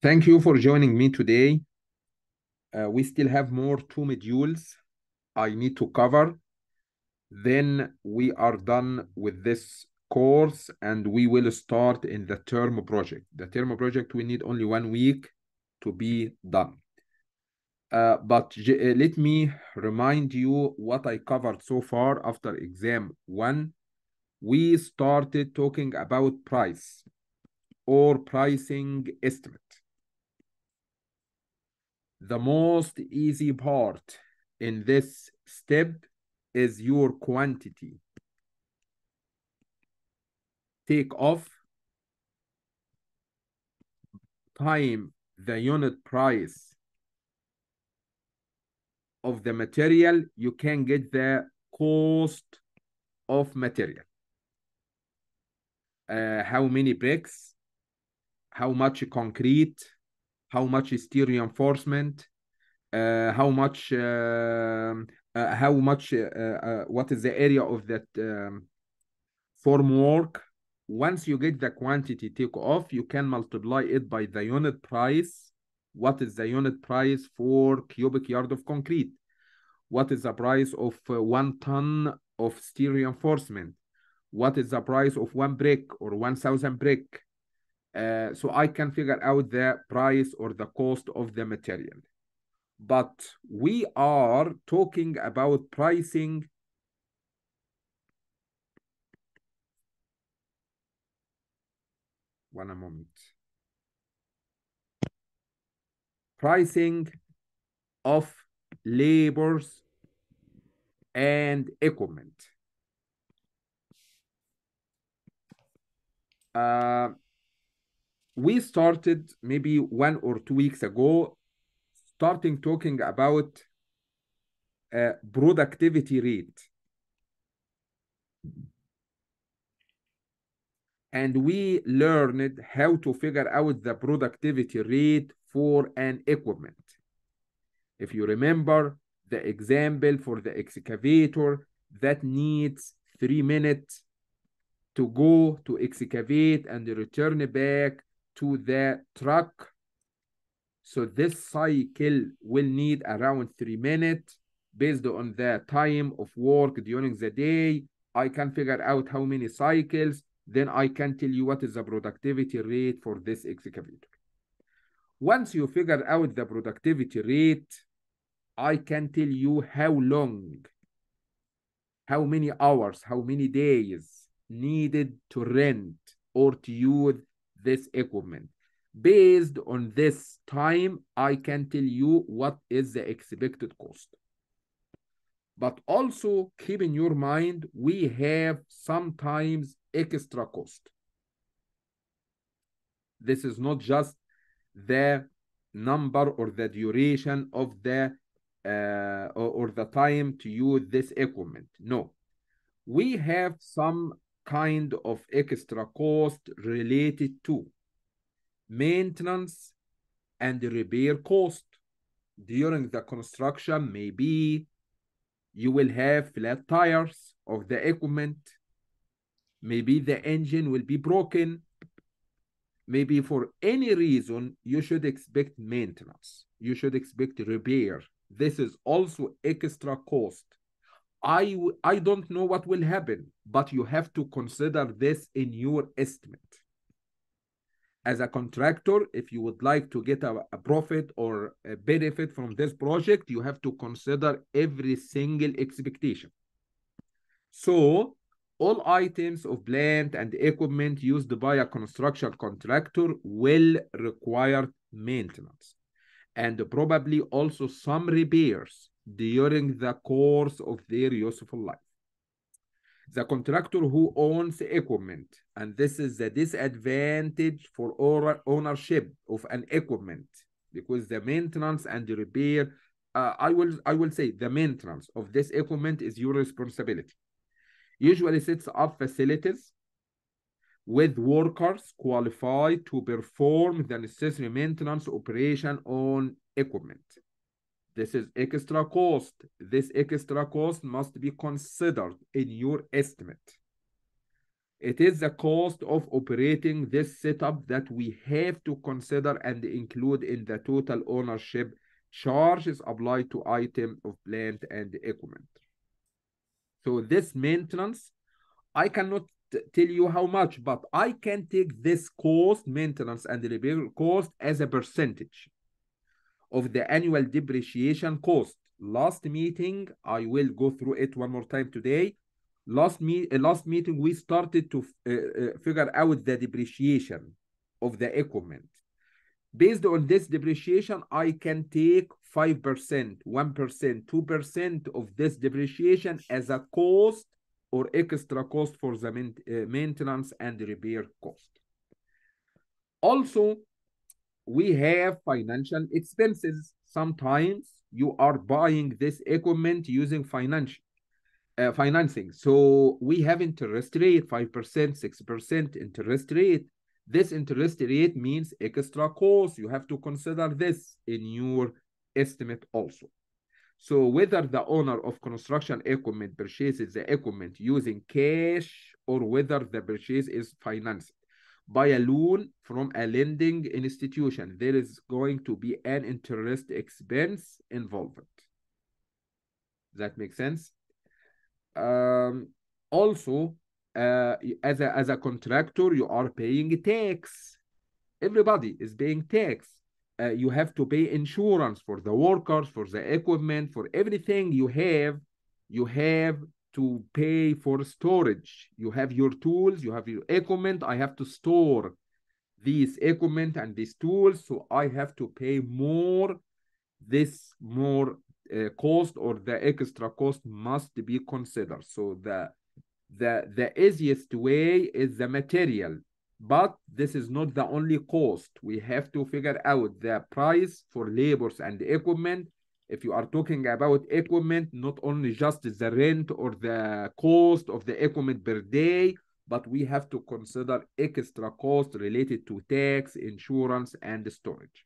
Thank you for joining me today. We still have more 2 modules I need to cover. Then we are done with this course and we will start in the term project. The term project, we need only 1 week to be done. But let me remind you what I covered so far after exam 1. We started talking about price or pricing estimate. The most easy part in this step is your quantity. Take off time the unit price of the material, you can get the cost of material. How many bricks, how much concrete, how much steel reinforcement, how much, what is the area of that formwork. Once you get the quantity take off, you can multiply it by the unit price. What is the unit price for cubic yard of concrete? What is the price of 1 ton of steel reinforcement? What is the price of 1 brick or 1,000 brick? So I can figure out the price or the cost of the material. But we are talking about pricing. One moment. Pricing of labors and equipment. We started maybe 1 or 2 weeks ago, starting talking about productivity rate. And we learned how to figure out the productivity rate for an equipment. If you remember the example for the excavator that needs 3 minutes to go to excavate and return back to the truck. So this cycle will need around 3 minutes based on the time of work during the day. I can figure out how many cycles, then I can tell you what is the productivity rate for this excavator. Once you figure out the productivity rate, I can tell you how long, how many hours, how many days needed to rent or to use this equipment. Based on this time, I can tell you what is the expected cost. But also keep in your mind, we have sometimes extra cost. This is not just the number or the duration of the or the time to use this equipment. No, we have some kind of extra cost related to maintenance and repair cost. During the construction, maybe you will have flat tires of the equipment. Maybe the engine will be broken. Maybe for any reason, you should expect maintenance. You should expect repair. This is also extra cost. I don't know what will happen, but you have to consider this in your estimate. As a contractor, if you would like to get a profit or a benefit from this project, you have to consider every single expectation. So all items of plant and equipment used by a construction contractor will require maintenance and probably also some repairs during the course of their useful life. The contractor who owns equipment, and this is the disadvantage for ownership of an equipment, because the maintenance and the repair, I will say the maintenance of this equipment is your responsibility. Usually sets up facilities with workers qualified to perform the necessary maintenance operation on equipment. This is extra cost. This extra cost must be considered in your estimate. It is the cost of operating this setup that we have to consider and include in the total ownership charges applied to item of plant and equipment. So this maintenance, I cannot tell you how much, but I can take this cost, maintenance and repair cost, as a percentage of the annual depreciation cost. Last meeting, I will go through it one more time today. Last meeting, we started to figure out the depreciation of the equipment. Based on this depreciation, I can take 5%, 1%, 2% of this depreciation as a cost or extra cost for the maintenance and repair cost. Also, we have financial expenses. Sometimes you are buying this equipment using financing. So we have interest rate, 5%, 6% interest rate. This interest rate means extra cost. You have to consider this in your estimate also. So whether the owner of construction equipment purchases the equipment using cash or whether the purchase is financed by a loan from a lending institution, there is going to be an interest expense involved. That makes sense? Also, as a contractor, you are paying tax. Everybody is paying tax. You have to pay insurance for the workers, for the equipment, for everything you have. You have to pay for storage. You have your tools, you have your equipment. I have to store these equipment and these tools, so I have to pay more. This more cost or the extra cost must be considered. So the easiest way is the material, but this is not the only cost. We have to figure out the price for labors and equipment. If you are talking about equipment, not only just the rent or the cost of the equipment per day, but we have to consider extra cost related to tax, insurance, and storage.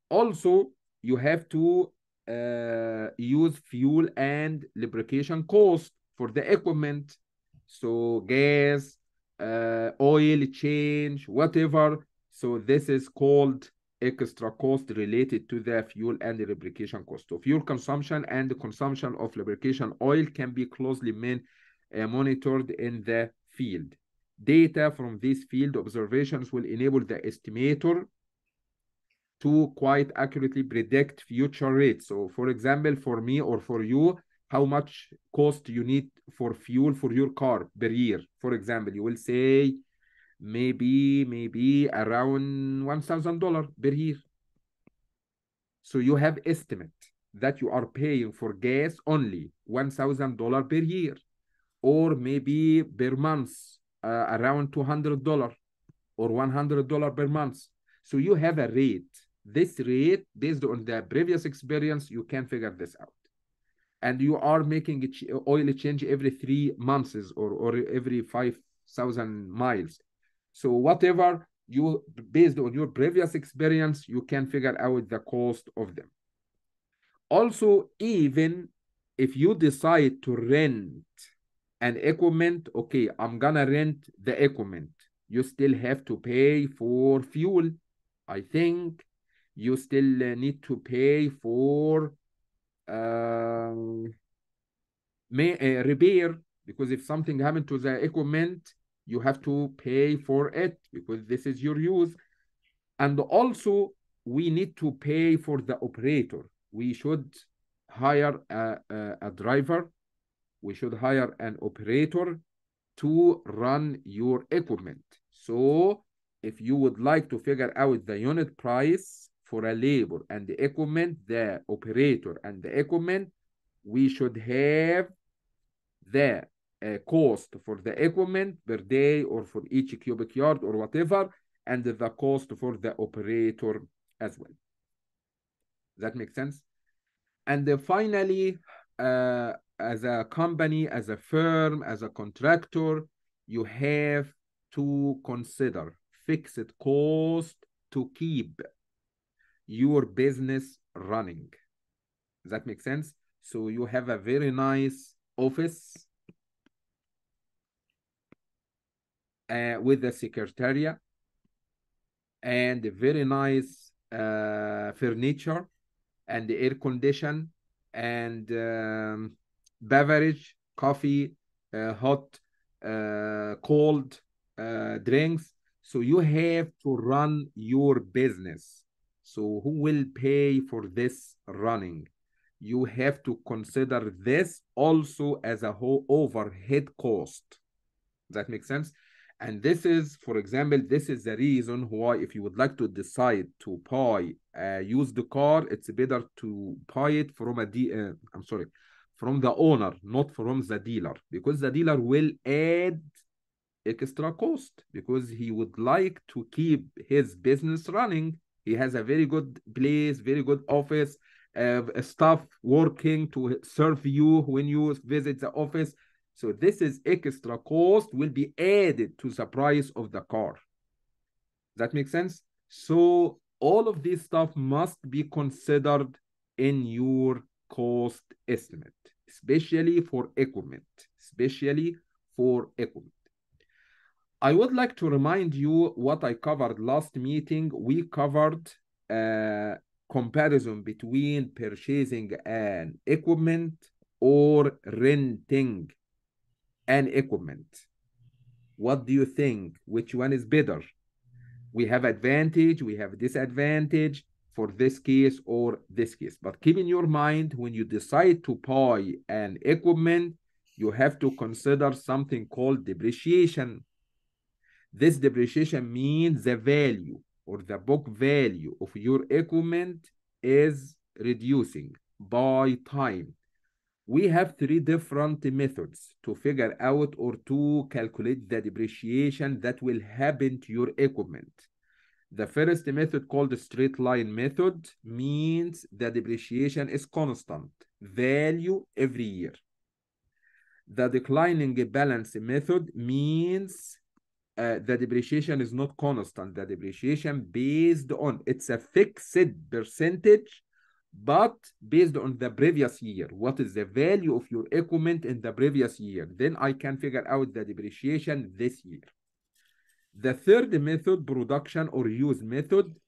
Also, you have to use fuel and lubrication cost for the equipment. So gas, oil change, whatever. So this is called extra cost related to the fuel and the lubrication cost. So fuel consumption and the consumption of lubrication oil can be closely monitored in the field. Data from these field observations will enable the estimator to quite accurately predict future rates. So for example, for me or for you, how much cost you need for fuel for your car per year. For example, you will say maybe around $1,000 per year. So you have estimate that you are paying for gas only $1,000 per year, or maybe per month around $200 or $100 per month. So you have a rate. This rate, based on the previous experience, you can figure this out. And you are making oil change every 3 months or every 5,000 miles. So whatever you, based on your previous experience, you can figure out the cost of them. Also, even if you decide to rent an equipment, okay, I'm gonna rent the equipment. You still have to pay for fuel. I think you still need to pay for repair, because if something happened to the equipment, you have to pay for it because this is your use. And also, we need to pay for the operator. We should hire a driver. We should hire an operator to run your equipment. So if you would like to figure out the unit price for a labor and the equipment, the operator and the equipment, we should have the cost for the equipment per day or for each cubic yard or whatever, and the cost for the operator as well. That makes sense? And finally, as a company, as a firm, as a contractor, you have to consider fixed cost to keep your business running. Does that make sense? So you have a very nice office. with the secretariat and very nice furniture and air condition and beverage, coffee, hot, cold drinks. So you have to run your business. So who will pay for this running? You have to consider this also as a whole overhead cost. That makes sense? And this is, for example, this is the reason why if you would like to decide to buy a used car, it's better to buy it from I'm sorry, from the owner, not from the dealer, because the dealer will add extra cost because he would like to keep his business running. He has a very good place, very good office, staff working to serve you when you visit the office. So this is extra cost will be added to the price of the car. That makes sense? So all of this stuff must be considered in your cost estimate, especially for equipment, especially for equipment. I would like to remind you what I covered last meeting. We covered comparison between purchasing an equipment or renting an equipment. What do you think? Which one is better? We have advantage, we have disadvantage for this case or this case. But keep in your mind when you decide to buy an equipment, you have to consider something called depreciation. This depreciation means the value or the book value of your equipment is reducing by time. We have three different methods to figure out or to calculate the depreciation that will happen to your equipment. The first method called the straight line method means the depreciation is constant value every year. The declining balance method means the depreciation is not constant. The depreciation based on, it's a fixed percentage, but based on the previous year. What is the value of your equipment in the previous year? Then I can figure out the depreciation this year. The third method, production or use method,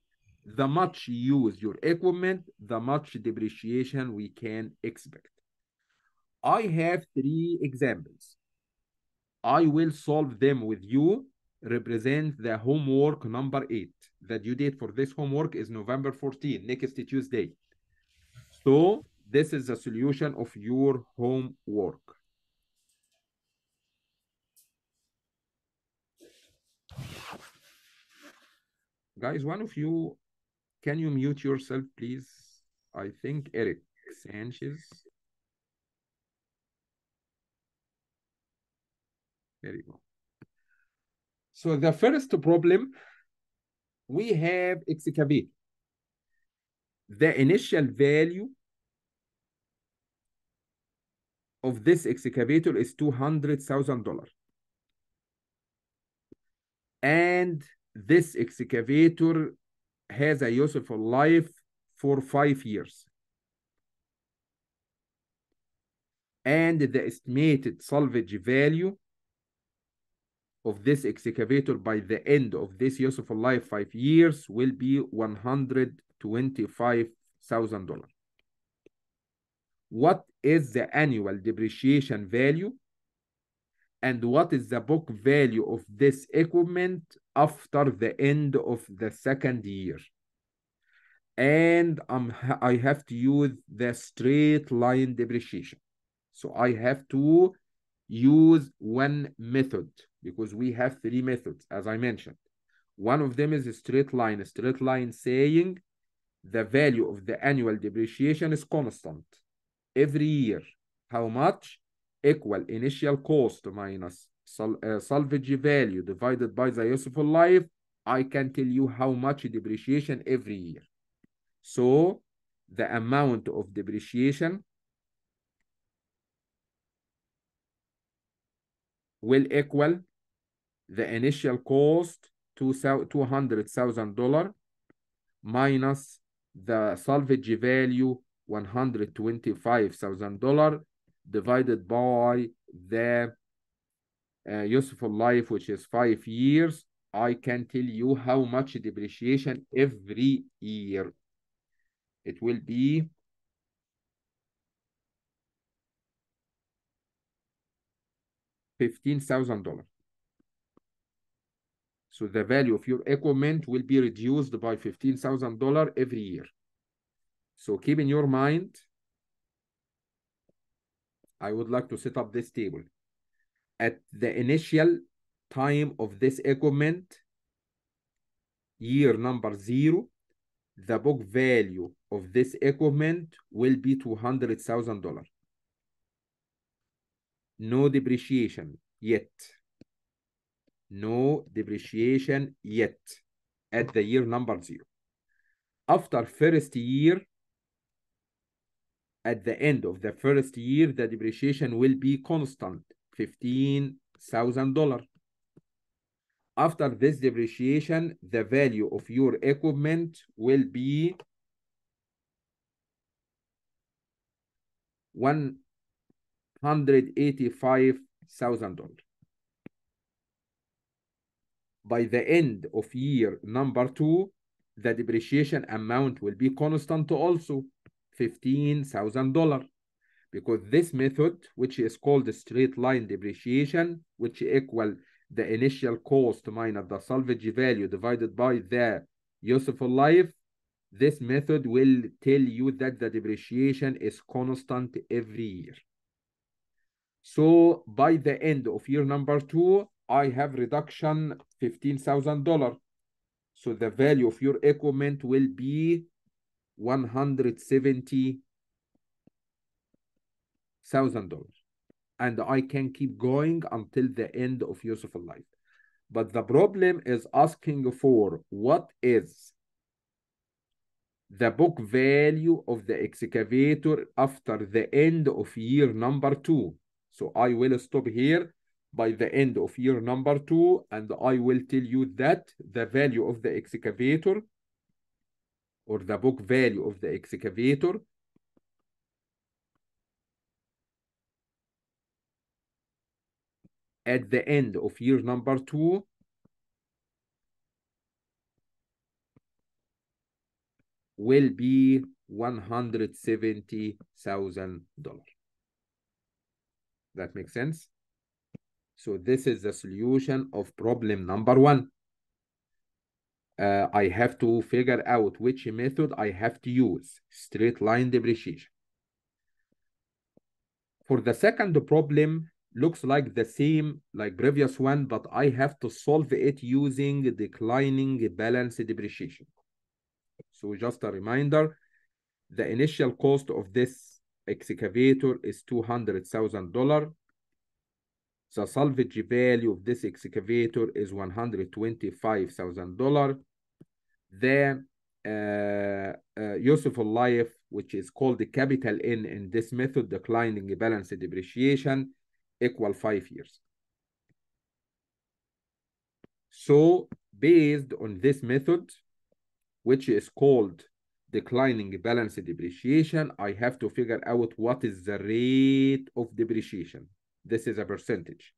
the much you use your equipment, the much depreciation we can expect. I have three examples. I will solve them with you. Represent the homework number 8. The due date for this homework is November 14, next Tuesday. So this is the solution of your homework. Guys, one of you, can you mute yourself, please? I think Eric Sanchez. There you go. So the first problem, we have excavator. The initial value of this excavator is $200,000. And this excavator has a useful life for 5 years. And the estimated salvage value of this excavator by the end of this useful life 5 years will be $125,000. What is the annual depreciation value? And what is the book value of this equipment after the end of the second year? And I have to use the straight line depreciation. So I have to use one method because we have three methods, as I mentioned. One of them is a straight line saying the value of the annual depreciation is constant every year. How much? Equal initial cost minus salvage value divided by the useful life. I can tell you how much depreciation every year. So the amount of depreciation will equal the initial cost $200,000 minus the salvage value $125,000 divided by the useful life, which is 5 years, I can tell you how much depreciation every year. It will be $15,000. So the value of your equipment will be reduced by $15,000 every year. So keep in your mind, I would like to set up this table. At the initial time of this equipment, year number 0, the book value of this equipment will be $200,000. No depreciation yet. No depreciation yet at the year number 0. After first year, at the end of the first year, the depreciation will be constant, $15,000. After this depreciation, the value of your equipment will be $185,000. By the end of year number 2, the depreciation amount will be constant also, $15,000, because this method, which is called straight line depreciation, which equal the initial cost minus the salvage value divided by the useful life, this method will tell you that the depreciation is constant every year. So by the end of year number 2, I have reduction $15,000. So the value of your equipment will be $170,000. And I can keep going until the end of useful life. But the problem is asking for what is the book value of the excavator after the end of year number 2. So I will stop here by the end of year number 2, and I will tell you that the value of the excavator, or the book value of the excavator, at the end of year number 2 will be $170,000. That makes sense? So this is the solution of problem number 1. I have to figure out which method I have to use, straight line depreciation. For the second problem, looks like the same like previous one, but I have to solve it using declining balance depreciation. So just a reminder, the initial cost of this excavator is $200,000. The salvage value of this excavator is $125,000. The useful life, which is called the capital N in this method, declining balance depreciation, equal 5 years. So based on this method, which is called declining balance depreciation, I have to figure out what is the rate of depreciation. This is a percentage.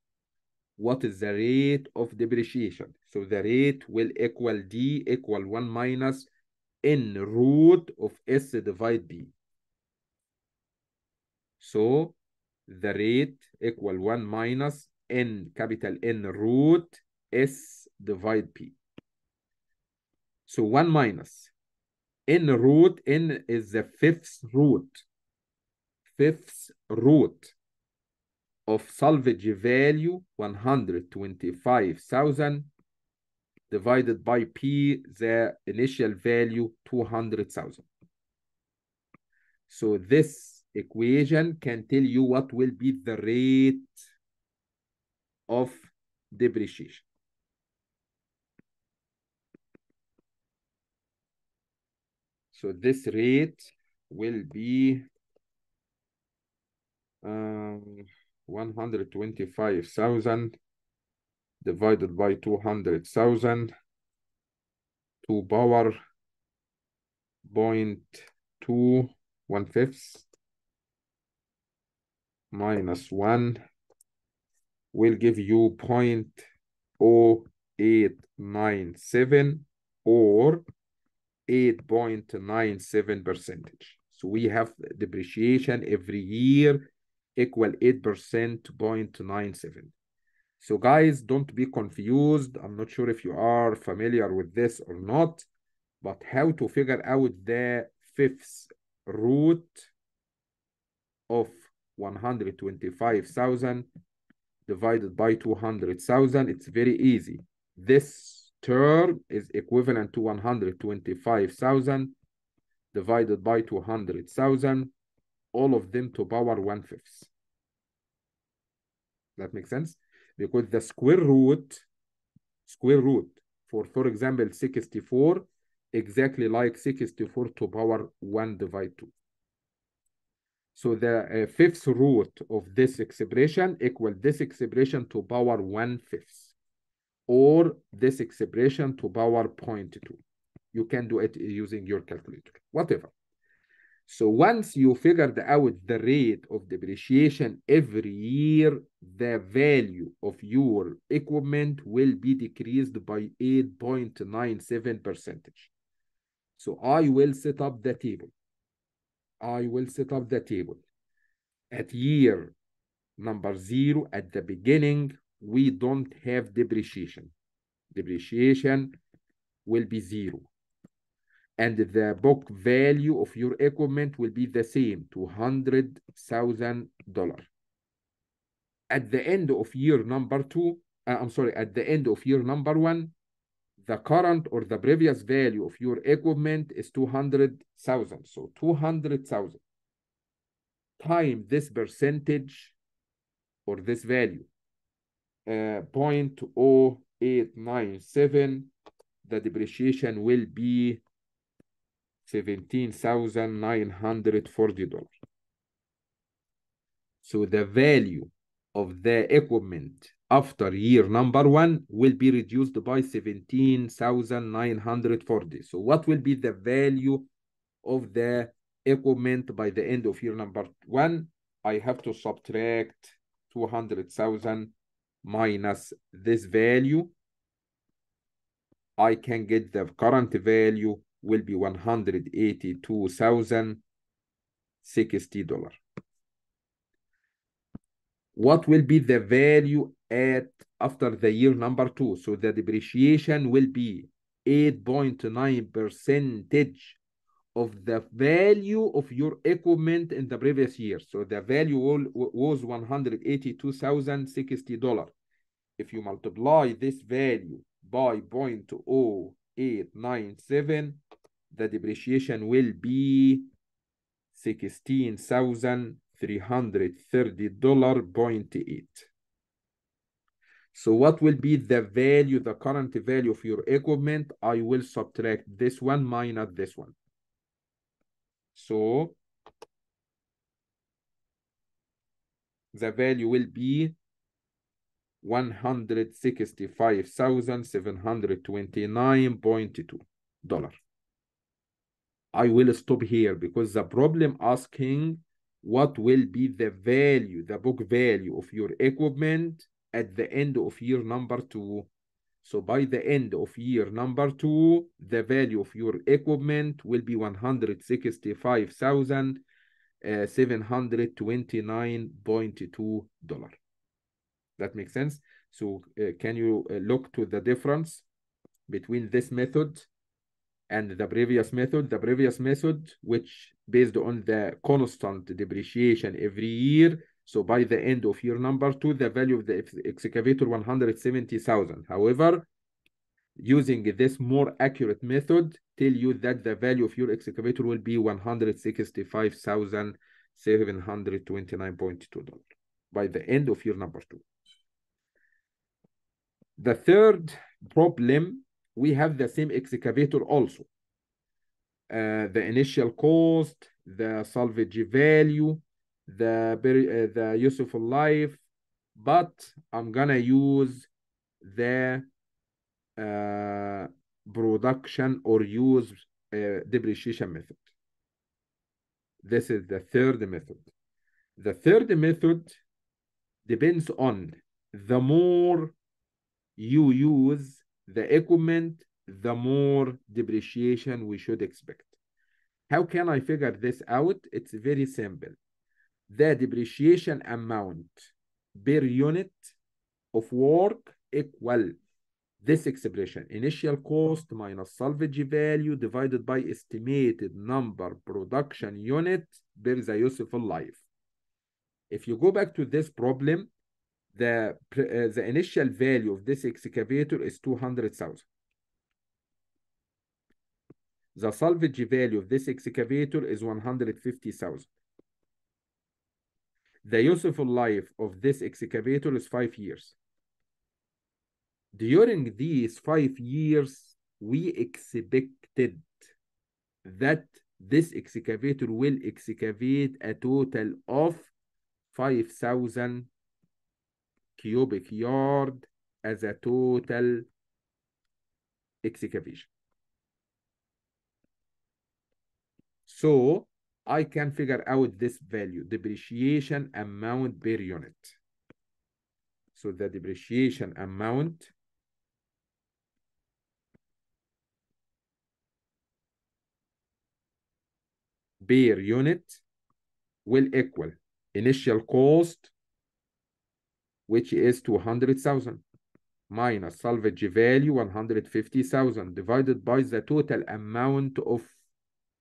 What is the rate of depreciation? So the rate will equal D equal 1 minus N root of S divide B. So the rate equal 1 minus N capital N root S divide P. So 1 minus N root, N is the fifth root of salvage value 125,000 divided by P, the initial value 200,000. So this equation can tell you what will be the rate of depreciation. So this rate will be 125,000 divided by 200,000 to power 0.215 minus 1 will give you 0.0897 or 8.97%. So we have depreciation every year equal 8.97. So guys, don't be confused. I'm not sure if you are familiar with this or not, but how to figure out the fifth root of 125,000 divided by 200,000. It's very easy. This term is equivalent to 125,000 divided by 200,000, all of them to power 1/5. That makes sense? Because the square root for example, 64, exactly like 64 to power 1 divided 2. So the fifth root of this expression equal this expression to power 1/5, or this expression to power 0.2. You can do it using your calculator, whatever. So once you figured out the rate of depreciation every year, the value of your equipment will be decreased by 8.97%. So I will set up the table. At year number 0, at the beginning, we don't have depreciation. Depreciation will be 0. And the book value of your equipment will be the same, $200,000. At the end of year number 2, at the end of year number 1, the current or the previous value of your equipment is 200,000. So 200,000 times this percentage or this value, 0.0897, the depreciation will be $17,940. So the value of the equipment after year number 1 will be reduced by 17,940. So what will be the value of the equipment by the end of year number 1? I have to subtract 200,000 minus this value. I can get the current value will be $182,060. What will be the value after the year number 2? So the depreciation will be 8.9% of the value of your equipment in the previous year. So the value was $182,060. If you multiply this value by 0.0897, the depreciation will be $16,330.8. So what will be the value, the current value of your equipment? I will subtract this one minus this one. So the value will be $165,729.2. I will stop here because the problem asking what will be the value, the book value of your equipment at the end of year number 2. So by the end of year number 2, the value of your equipment will be $165,729.2. That makes sense? So can you look to the difference between this method and the previous method? The previous method, which based on the constant depreciation every year. So by the end of year number 2, the value of the excavator 170,000. However, using this more accurate method, tell you that the value of your excavator will be $165,729.2 by the end of year number 2. The third problem, we have the same excavator also. The initial cost, the salvage value, the useful life, but I'm gonna use the production or use depreciation method. This is the third method. The third method depends on the more you use the equipment, the more depreciation we should expect. How can I figure this out? It's very simple. The depreciation amount per unit of work equal this expression, initial cost minus salvage value divided by estimated number production unit per the useful life. If you go back to this problem, the initial value of this excavator is 200,000. The salvage value of this excavator is 150,000. The useful life of this excavator is 5 years. During these 5 years, we expected that this excavator will excavate a total of 5,000 cubic yard as a total excavation. So I can figure out this value, depreciation amount per unit. So the depreciation amount per unit will equal initial cost, which is 200,000, minus salvage value 150,000 divided by the total amount of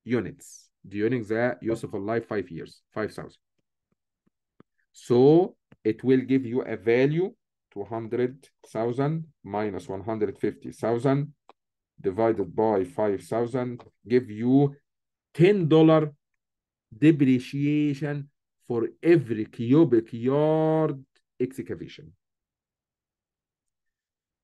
units during the useful life 5 years, 5,000. So it will give you a value 200,000 minus 150,000 divided by 5,000 give you $10 depreciation for every cubic yard excavation.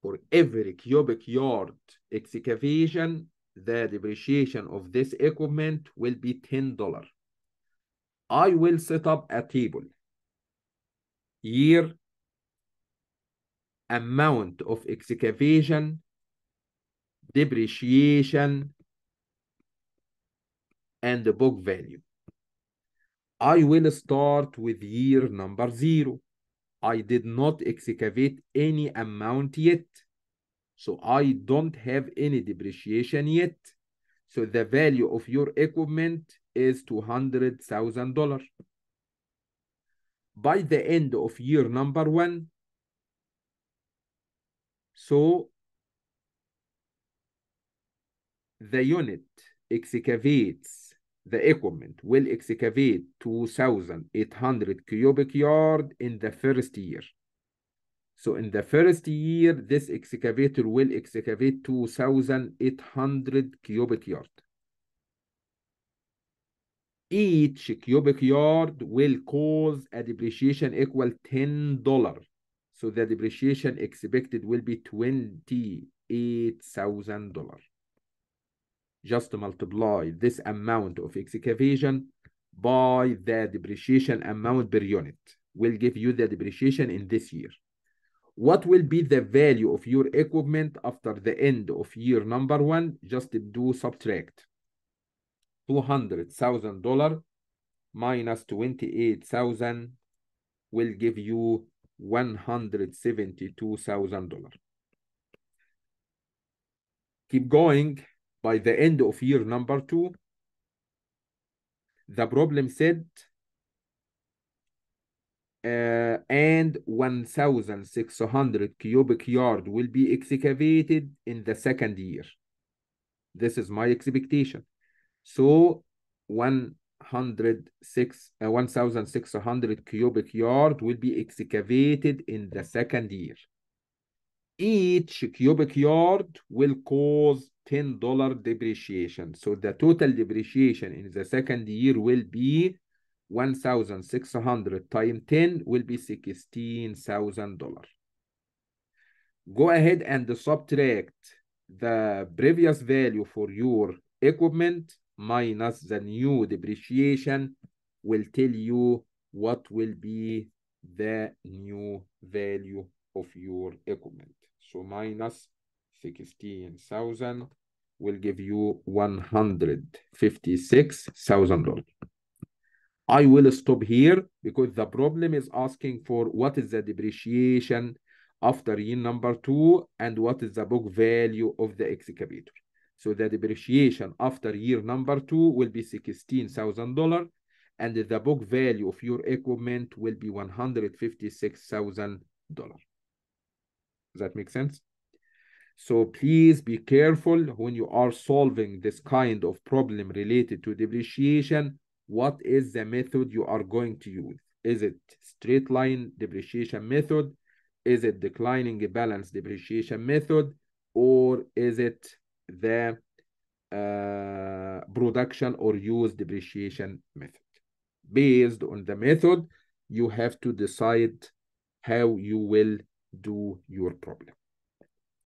For every cubic yard excavation, the depreciation of this equipment will be $10. I will set up a table. Year, amount of excavation, depreciation, and the book value. I will start with year number 0. I did not excavate any amount yet, so I don't have any depreciation yet. So the value of your equipment is $200,000. By the end of year number 1, so the unit excavates, the equipment will excavate 2,800 cubic yard in the first year. So in the first year, this excavator will excavate 2,800 cubic yard. Each cubic yard will cause a depreciation equal $10. So the depreciation expected will be $28,000. Just multiply this amount of excavation by the depreciation amount per unit. Will give you the depreciation in this year. What will be the value of your equipment after the end of year number 1? Just do subtract. $200,000 minus 28,000 will give you $172,000. Keep going. By the end of year number 2, the problem said and 1,600 cubic yard will be excavated in the second year. This is my expectation. So 1,600 cubic yard will be excavated in the second year. Each cubic yard will cause $10 depreciation. So the total depreciation in the second year will be 1,600 times 10 will be $16,000. Go ahead and subtract the previous value for your equipment minus the new depreciation will tell you what will be the new value of your equipment. So minus 16,000 will give you $156,000. I will stop here because the problem is asking for what is the depreciation after year number 2 and what is the book value of the excavator. So the depreciation after year number 2 will be $16,000 and the book value of your equipment will be $156,000. Does that make sense? So please be careful when you are solving this kind of problem related to depreciation. What is the method you are going to use? Is it straight line depreciation method? Is it declining balance depreciation method? Or is it the production or use depreciation method? Based on the method, you have to decide how you will do your problem.